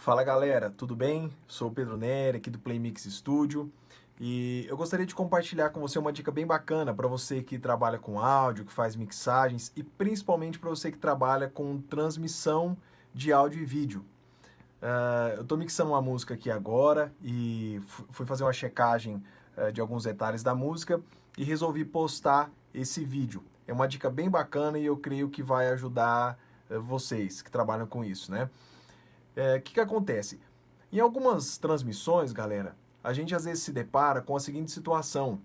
Fala galera, tudo bem? Sou o Pedro Neri, aqui do Playmix Studio, e eu gostaria de compartilhar com você uma dica bem bacana para você que trabalha com áudio, que faz mixagens e principalmente para você que trabalha com transmissão de áudio e vídeo. Eu estou mixando uma música aqui agora e fui fazer uma checagem de alguns detalhes da música e resolvi postar esse vídeo. É uma dica bem bacana e eu creio que vai ajudar vocês que trabalham com isso, né? O que acontece? Em algumas transmissões, galera, a gente às vezes se depara com a seguinte situação.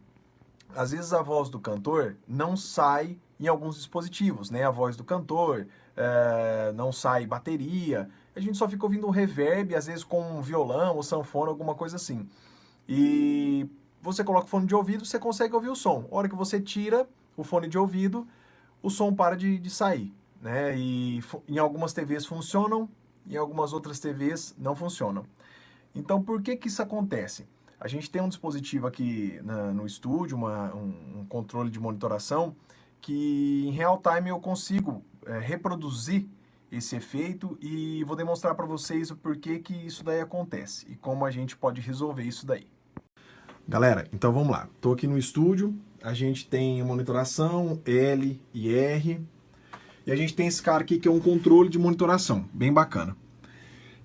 Às vezes a voz do cantor não sai em alguns dispositivos, né? A voz do cantor, não sai bateria, a gente só fica ouvindo um reverb, às vezes com um violão ou sanfona, alguma coisa assim. E você coloca o fone de ouvido, você consegue ouvir o som. A hora que você tira o fone de ouvido, o som para de sair, né? E em algumas TVs funcionam, em algumas outras TVs não funcionam. Então, por que isso acontece? A gente tem um dispositivo aqui no estúdio, um controle de monitoração, que em real time eu consigo reproduzir esse efeito e vou demonstrar para vocês o porquê que isso daí acontece e como a gente pode resolver isso daí. Galera, então vamos lá. Estou aqui no estúdio, a gente tem a monitoração L e R, e a gente tem esse cara aqui que é um controle de monitoração, bem bacana.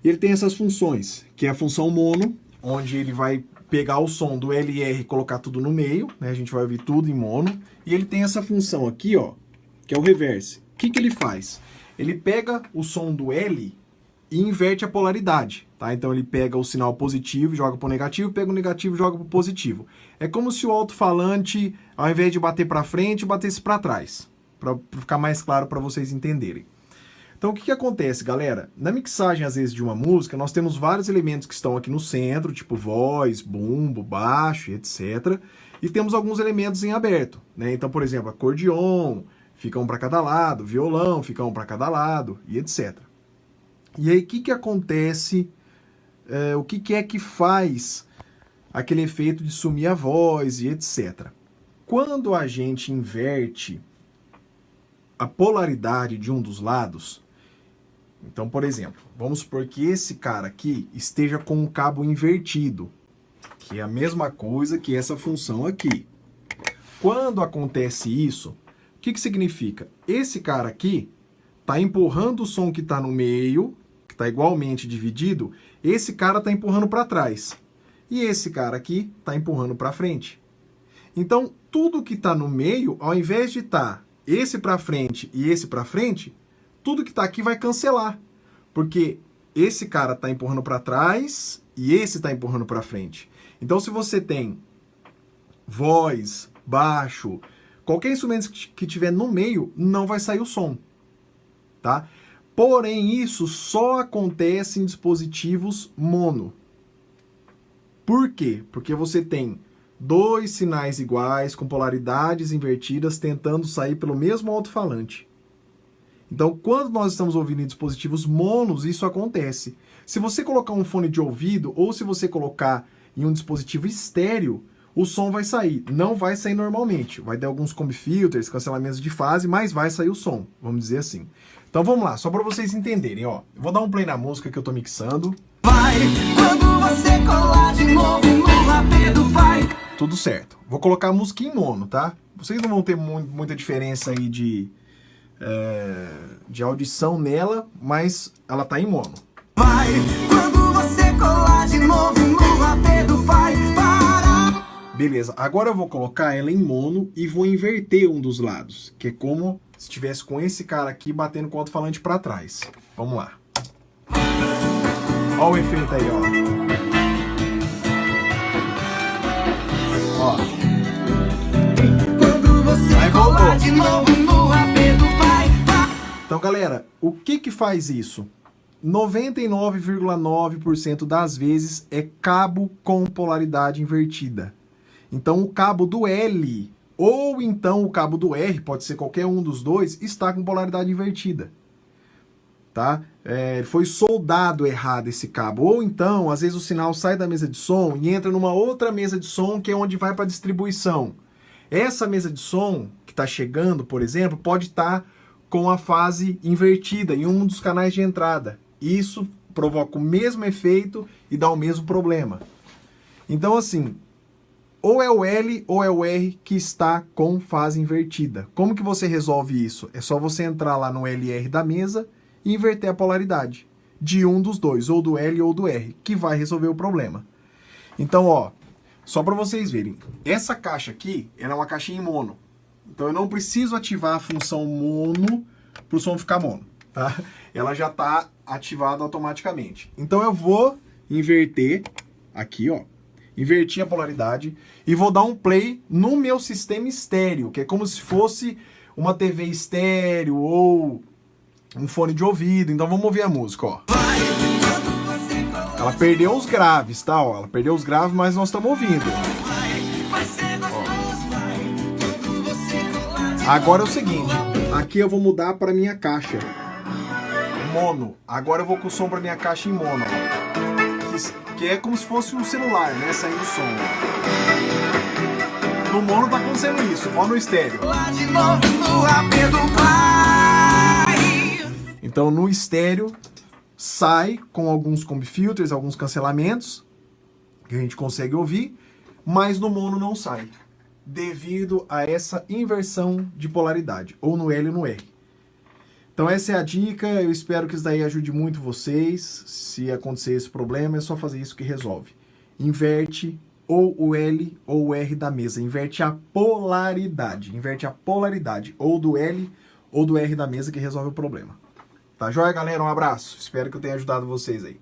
E ele tem essas funções, que é a função mono, onde ele vai pegar o som do L e R e colocar tudo no meio, né? A gente vai ouvir tudo em mono. E ele tem essa função aqui, ó, que é o reverse. O que ele faz? Ele pega o som do L e inverte a polaridade, tá? Então ele pega o sinal positivo e joga para o negativo, pega o negativo e joga para o positivo. É como se o alto-falante, ao invés de bater para frente, batesse para trás. Para ficar mais claro para vocês entenderem. Então o que acontece, galera? Na mixagem, às vezes, de uma música, nós temos vários elementos que estão aqui no centro, tipo voz, bumbo, baixo, etc. E temos alguns elementos em aberto, né? Então, por exemplo, acordeon, fica um para cada lado, violão, fica um para cada lado, e etc. E aí, o que acontece, o que é que faz aquele efeito de sumir a voz e etc. Quando a gente inverte a polaridade de um dos lados, então, por exemplo, vamos supor que esse cara aqui esteja com o cabo invertido, que é a mesma coisa que essa função aqui. Quando acontece isso, o que significa? Esse cara aqui está empurrando o som que está no meio, que está igualmente dividido, esse cara está empurrando para trás. E esse cara aqui está empurrando para frente. Então, tudo que está no meio, ao invés de estar esse para frente e esse para frente, tudo que está aqui vai cancelar. Porque esse cara está empurrando para trás e esse está empurrando para frente. Então, se você tem voz, baixo, qualquer instrumento que tiver no meio, não vai sair o som. Tá? Porém, isso só acontece em dispositivos mono. Por quê? Porque você tem dois sinais iguais, com polaridades invertidas, tentando sair pelo mesmo alto-falante. Então, quando nós estamos ouvindo em dispositivos monos, isso acontece. Se você colocar um fone de ouvido, ou se você colocar em um dispositivo estéreo, o som vai sair. Não vai sair normalmente. Vai ter alguns comb filters, cancelamentos de fase, mas vai sair o som, vamos dizer assim. Então vamos lá, só para vocês entenderem, ó. Eu vou dar um play na música que eu tô mixando. Vai, quando você colar de novo no rapé do pai. Tudo certo. Vou colocar a música em mono, tá? Vocês não vão ter muita diferença aí de audição nela, mas ela tá em mono. Vai, quando você colar de novo no rapé do pai. Para. Beleza, agora eu vou colocar ela em mono e vou inverter um dos lados, que é como se estivesse com esse cara aqui batendo com o alto-falante para trás. Vamos lá. Olha o efeito aí, ó. Ó. Quando você Aí colar voltou. de novo no rapé do pai. Então, galera, o que faz isso? 99,9% das vezes é cabo com polaridade invertida. Então, o cabo do L ou então o cabo do R, pode ser qualquer um dos dois, está com polaridade invertida. Tá? Foi soldado errado esse cabo. Ou então, às vezes o sinal sai da mesa de som e entra numa outra mesa de som que é onde vai para a distribuição. Essa mesa de som que está chegando, por exemplo, pode estar com a fase invertida em um dos canais de entrada. Isso provoca o mesmo efeito e dá o mesmo problema. Então, assim, ou é o L ou é o R que está com fase invertida. Como que você resolve isso? É só você entrar lá no LR da mesa e inverter a polaridade de um dos dois, ou do L ou do R, que vai resolver o problema. Então, ó, só para vocês verem, essa caixa aqui, ela é uma caixinha em mono. Então eu não preciso ativar a função mono para o som ficar mono, tá? Ela já está ativada automaticamente. Então eu vou inverter aqui, ó. Inverti a polaridade e vou dar um play no meu sistema estéreo, que é como se fosse uma TV estéreo ou um fone de ouvido. Então vamos ouvir a música, ó. Ela perdeu os graves, tá? Ó, ela perdeu os graves, mas nós estamos ouvindo. Ó. Agora é o seguinte, aqui eu vou mudar para minha caixa mono. Agora eu vou com o som para minha caixa em mono, ó. Que é como se fosse um celular, né? Saindo som. No mono tá acontecendo isso, ó no estéreo. Então no estéreo sai com alguns combi filters, alguns cancelamentos que a gente consegue ouvir, mas no mono não sai, devido a essa inversão de polaridade, ou no L ou no R. Então essa é a dica, eu espero que isso daí ajude muito vocês. Se acontecer esse problema, é só fazer isso que resolve. Inverte ou o L ou o R da mesa, inverte a polaridade, ou do L ou do R da mesa que resolve o problema. Tá joia, galera? Um abraço, espero que eu tenha ajudado vocês aí.